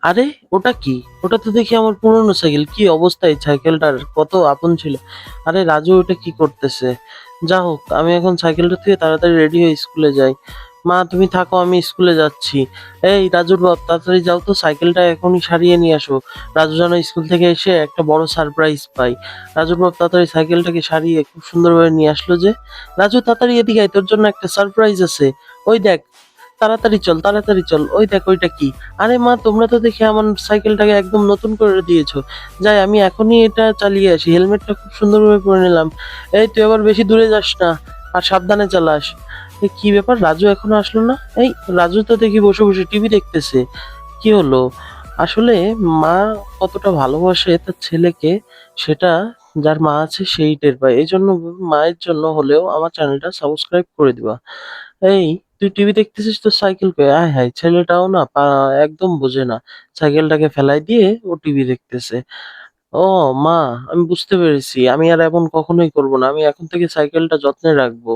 আরে ওটা কি? ওটা তো দেখি আমার পুরনো সাইকেল। কি অবস্থা এই সাইকেলটার? কত আপন ছিল। আরে রাজু ওটা কি করতেছে? যা হোক আমি এখন সাইকেলটা থুয়ে তাড়াতাড়ি রেডি হয়ে স্কুলে যাই। মা তুমি থাকো আমি স্কুলে যাচ্ছি। এই রাজুর বাপ তাড়াতাড়ি যাও তো সাইকেলটা এখনই সারিয়ে নিয়ে আসো। রাজু যেন স্কুল থেকে এসে একটা বড় সারপ্রাইজ পাই। রাজুর বাপ তাড়াতাড়ি সাইকেলটাকে সারিয়ে খুব সুন্দরভাবে নিয়ে আসলো যে। রাজু তাড়াতাড়ি এদিকে আয় তোর জন্য একটা সারপ্রাইজ আছে। ওই দেখ তাড়াতাড়ি চল, তাড়াতাড়ি চল। ওই দেখ ওইটা কি? আরে মা তোমরা তো দেখি আমার সাইকেলটাকে একদম নতুন করে দিয়েছো। যাই আমি এখনই এটা চালিয়ে আসি। হেলমেটটা খুব সুন্দরভাবে পরে নিলাম। এই তুই আবার বেশি দূরে যাস না। আর সাবধানে চালাস। এ কি ব্যাপার রাজু এখনো আসলো না? এই রাজু তো দেখি বসে বসে টিভি দেখতেছে। কি হলো? আসলে মা কতটা ভালোবাসে তার ছেলেকে সেটা যার মা আছে সেই টের পায়। এজন্য মায়ের জন্য হলেও আমার চ্যানেলটা সাবস্ক্রাইব করে দিবা। এই তুই টিভি দেখতেছিস তোর সাইকেল কই? আয় হায়! ছেলেটাও না একদম বোঝে না। সাইকেলটাকে ফেলাই দিয়ে ও টিভি দেখতেছে। ও মা আমি বুঝতে পেরেছি। আমি আর এমন কখনোই করব না। আমি এখন থেকে সাইকেলটা যত্নে রাখবো।